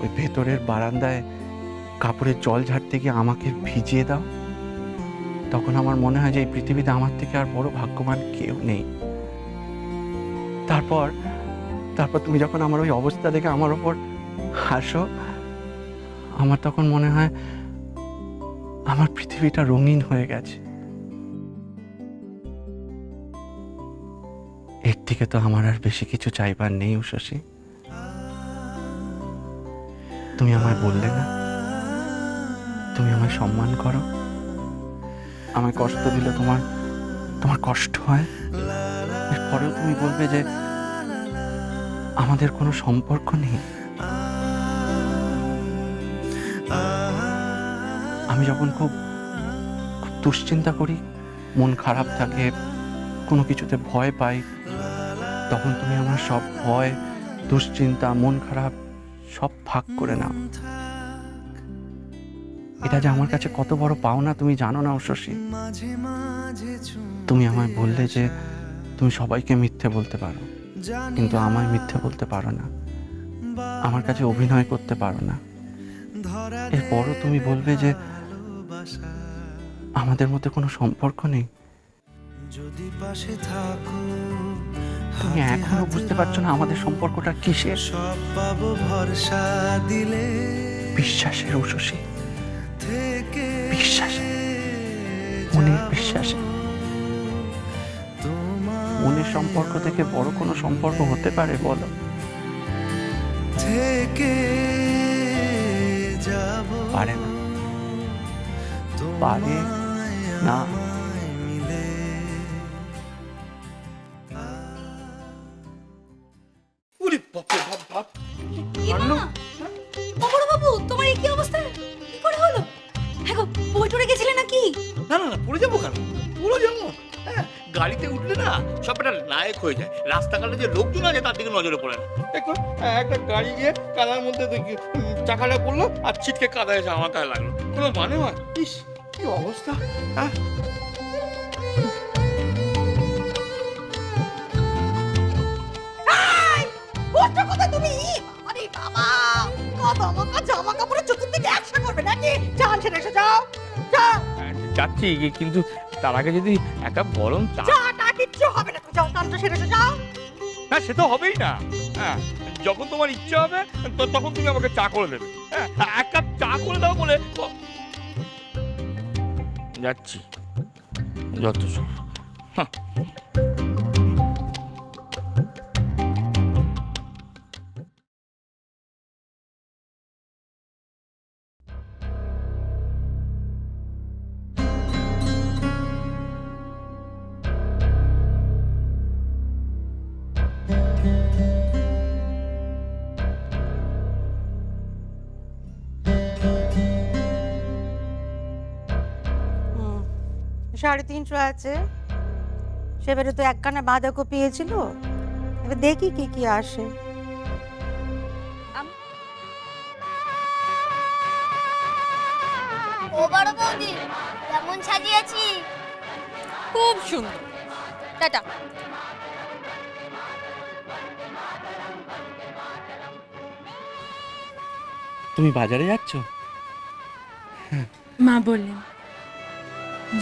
ওই ভেতরের বারান্দায় কাপড়ের জল ঝাড়তে গিয়ে আমাকে ভিজিয়ে দাও, তখন আমার মনে হয় যে এই পৃথিবীতে আমার থেকে আর বড় ভাগ্যবান কেউ নেই। তারপর তারপর তুমি যখন আমার ওই অবস্থা দেখে আমার ওপর হাসো, আমার তখন মনে হয় আমার পৃথিবীটা রঙিন হয়ে গেছে। এর থেকে তো আমার আর বেশি কিছু চাইবার নেই উষসী। তুমি আমায় বললে না তুমি আমায় সম্মান করো, আমায় কষ্ট দিলে তোমার তোমার কষ্ট হয়, এরপরেও তুমি বলবে যে আমাদের কোনো সম্পর্ক নেই। আমি যখন খুব খুব দুশ্চিন্তা করি, মন খারাপ থাকে, কোনো কিছুতে ভয় পাই, তখন তুমি আমার সব ভয়, দুশ্চিন্তা, মন খারাপ সব ভাগ করে নাও। এটা যে আমার কাছে কত বড় পাওনা তুমি জানো না উষসী। তুমি আমায় বললে যে তুমি সবাইকে মিথ্যে বলতে পারো, কিন্তু আমায় মিথ্যে বলতে পারো না, আমার কাছে অভিনয় করতে পারো না। এরপরও তুমি বলবে যে আমাদের মধ্যে কোনো সম্পর্ক নেই। তুমি এখনো বুঝতে পারছো না আমাদের সম্পর্কটা কিসের? বিশ্বাসের উষসী, বিশ্বাসে, মনের বিশ্বাসে। মনের সম্পর্ক থেকে বড় কোনো সম্পর্ক হতে পারে বলো? পারে না, পারে না। ওরে বাপরে বাপ বাপ, বাবু তোমার এই কি অবস্থা? কি করে হলো? হ্যাঁ গো, বই টরে গেছিলে নাকি? না না না, পড়ে যাবো কেন? পুরো যাবো। হ্যাঁ, গাড়িতে উঠলে না সব একটা নায়ক হয়ে যায়, রাস্তাঘাটে যে লোকজন আছে তার দিকে নজরে পড়ে না। দেখো একটা গাড়ি গিয়ে কাদার মধ্যে চাকাটা পড়লো আর ছিটকে কাদা এসে আমার গায়ে লাগলো, কোনো মানে হয়? ইস কি অবস্থা! হ্যাঁ তুমি আরে বাবা, কত জামা কাপড়ে চতুর্দিকে একশো করবে নাকি? জান ছেড়ে এসে যাও, যাও। যাচ্ছি, কিন্তু তার আগে যদি একটা গরম চা। চাটা কিচ্ছু হবে না, যাও তান্ত্র সেরে এসে যাও। না সে তো হবেই না। হ্যাঁ, যখন তোমার ইচ্ছা হবে তখন তুমি আমাকে চা করে দেবে। হ্যাঁ, এক কাপ চা করে দাও বলে যাচ্ছি, যত সব। হ্যাঁ। হুম, 350 আছে, সেবারে তো একখানা বাঁধাকপি পেয়েছিল, এবার দেখি কি কি আসে। ও বড় বৌদি, কেমন সাজিয়েছি? খুব সুন্দর। টাটা। তুমি বাজারে যাচ্ছ? মা বললেন,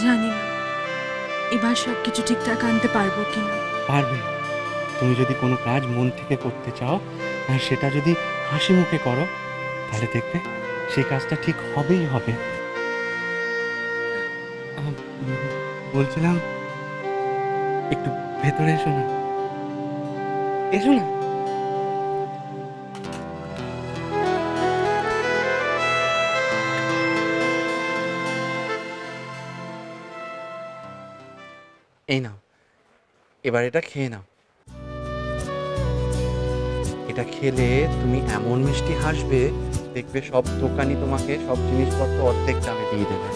জানি না এবার সব কিছু ঠিকঠাক আনতে পারবো কিনা। পারবে। তুমি যদি কোনো কাজ মন থেকে করতে চাও আর সেটা যদি হাসি মুখে করো, তাহলে দেখবে সেই কাজটা ঠিক হবেই হবে। বলছিলাম একটু ভেতরে এসো না, এসো না। এই নাও, এবার এটা খেয়ে নাও। এটা খেলে তুমি এমন মিষ্টি হাসবে, দেখবে সব দোকানি তোমাকে সব জিনিসপত্র অর্ধেক দামে দিয়ে দেবে।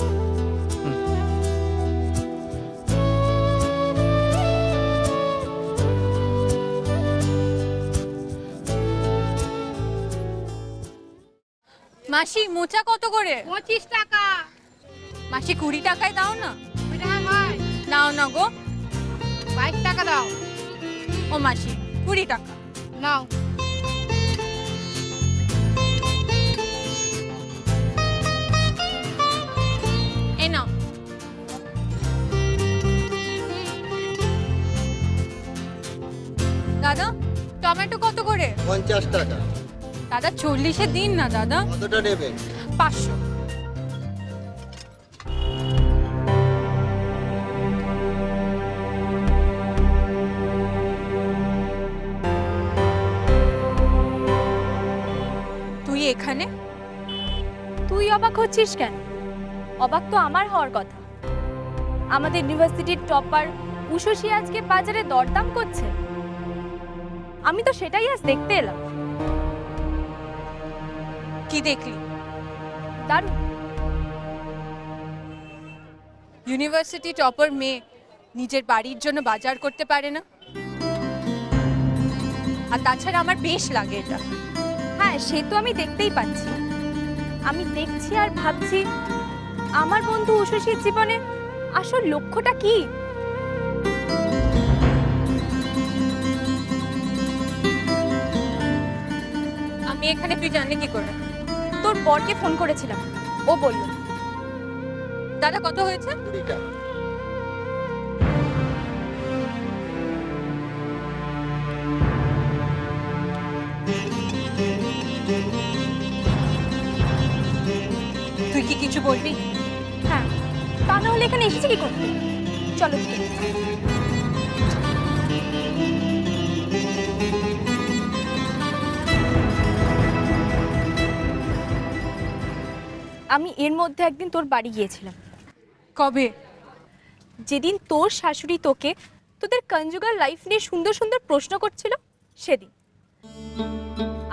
মাসি মোচা কত করে? 25 টাকা। মাসি 20 টাকায় দাও না। ভাই নাও না গো। 22 টাকা দাও। ও মাসি 20 টাকা নাও। 50 টাকা। দাদা 40-এ দিন না দাদা, কতটা নেবেন? 500। তুই এখানে? তুই অবাক হচ্ছিস কেন? অবাক তো আমার হওয়ার কথা। আমাদের ইউনিভার্সিটির টপার উষসী আজকে বাজারে দরদাম করছে, আমি তো সেটাই আজ দেখতে এলাম। কি দেখলি? দারুণ। ইউনিভার্সিটি টপার মেয়ে নিজের বাড়ির জন্য বাজার করতে পারে না? আর তাছাড়া আমার বেশ লাগে এটা। হ্যাঁ, সে তো আমি দেখতেই পাচ্ছি। আমি দেখছি আর ভাবছি আমার বন্ধু উষসীর জীবনে আসল লক্ষ্যটা কি। আমি এখানে, তুই জানলি কি করে? তোর বরকে ফোন করেছিলাম, ও বলল। দাদা কত হয়েছে? 20 টাকা। তুই কি কিছু বলবি? হ্যাঁ, তা না হলে এখানে এসেছি কি করতে? চলো দিকে। আমি এর মধ্যে একদিন তোর বাড়ি গিয়েছিলাম। কবে? যেদিন তোর শাশুড়ি তোকে তোদের কনজুগাল লাইফ নিয়ে সুন্দর সুন্দর প্রশ্ন করছিল সেদিন।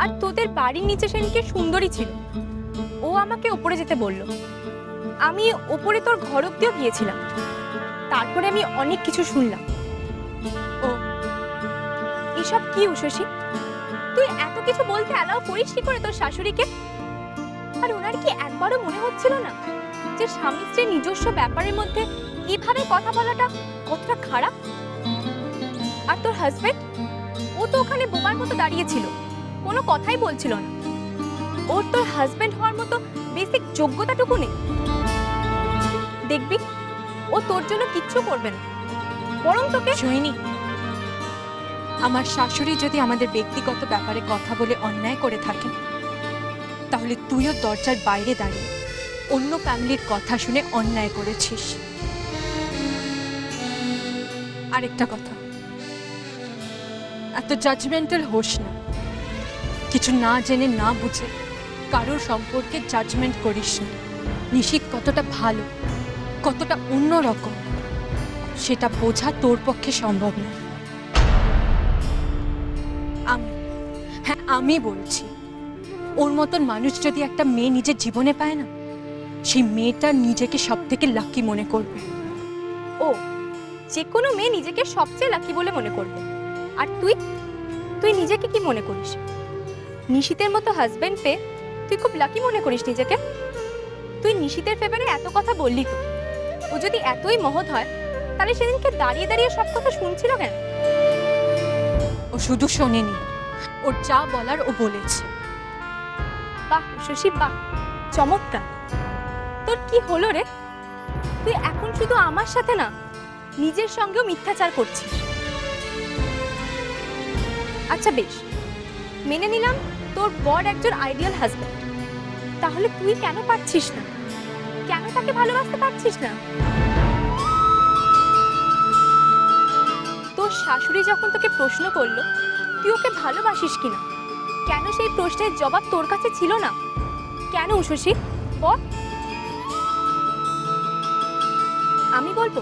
আর তোদের বাড়ির নিচে সেদিনকে সুন্দরী ছিল, ও আমাকে ওপরে যেতে বলল। আমি ওপরে তোর ঘর অব্দিও গিয়েছিলাম। তারপরে আমি অনেক কিছু শুনলাম। ও, এসব কি উষসী? তুই এত কিছু বলতে অ্যালাউ করিস কি করে তোর শাশুড়িকে? আর ওনার কি একবারও মনে হচ্ছিল না যে স্বামী স্ত্রীর নিজস্ব ব্যাপারের মধ্যে এভাবে কথা বলাটা কতটা খারাপ? আর তোর হাজবেন্ড, ও তো ওখানে বোমার মতো দাঁড়িয়েছিল, কোনো কথাই বলছিল না। ওর তোর হাজবেন্ড হওয়ার মতো বেসিক যোগ্যতাটুকু নেই। দেখবি ও তোর জন্য কিচ্ছু করবে না, বরং তোকে। সৈনী, আমার শাশুড়ি যদি আমাদের ব্যক্তিগত ব্যাপারে কথা বলে অন্যায় করে থাকেন, তাহলে তুইও দরজার বাইরে দাঁড়িয়ে অন্য ফ্যামিলির কথা শুনে অন্যায় করেছিস। আরেকটা কথা, এত জাজমেন্টাল হোস না। কিছু না জেনে না বুঝে কারোর সম্পর্কে জাজমেন্ট করিস না। নিশিত কতটা ভালো, কতটা অন্যরকম, সেটা বোঝা তোর পক্ষে সম্ভব না। আমি বলছি, ওর মতন মানুষ যদি একটা মেয়ে নিজের জীবনে পায় না, সেই মেয়েটা নিজেকে সব থেকে লাকি মনে করবে। ও, যে কোনো মেয়ে নিজেকে সবচেয়ে লাকি বলে মনে করবে। আর তুই তুই নিজেকে কি মনে করিস? নিশিতের মতো হাজবেন্ড পেয়ে তুই খুব লাকি মনে করিস নিজেকে? তুই নিশিতের ফেভারে এত কথা বললি তো, ও যদি এতই মহৎ হয় তাহলে সেদিনকে দাঁড়িয়ে দাঁড়িয়ে সব কথা শুনছিল কেন? ও শুধু শোনেনি, ওর যা বলার ও বলেছে। বাহ উষসী, বাহ, চমৎকার। তোর কি হলো রে? তুই এখন শুধু আমার সাথে না, নিজের সঙ্গেও মিথ্যাচার করছিস। আচ্ছা বেশ, মেনে নিলাম তোর বর একজন আইডিয়াল হাজব্যান্ড। তাহলে তুই কেন পারছিস না? কেন তাকে ভালোবাসতে পারছিস না? তোর শাশুড়ি যখন তোকে প্রশ্ন করলো তুই ওকে ভালোবাসিস কিনা, কেন সেই প্রশ্নের জবাব তোর কাছে ছিল না? কেন উষসী, বল। আমি বলবো,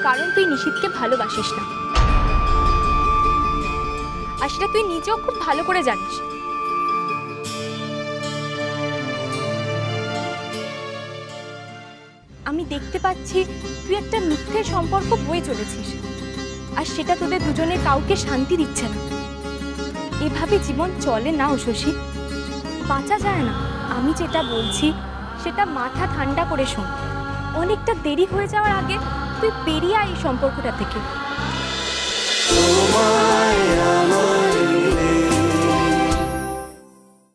কারণ তুই নিশিতকে ভালোবাসিস না, আর সেটা তুই নিজেও খুব ভালো করে জানিস। আমি দেখতে পাচ্ছি তুই একটা মিথ্যে সম্পর্ক বয়ে চলেছিস, আর সেটা তোদের দুজনের কাউকে শান্তি দিচ্ছে না। এভাবে জীবন চলে না উষসী, বাঁচা যায় না। আমি যেটা বলছি সেটা মাথা ঠান্ডা করে শোন। অনেকটা দেরি হয়ে যাওয়ার আগে তুই বেরিয়ে আয় এই সম্পর্কটা থেকে।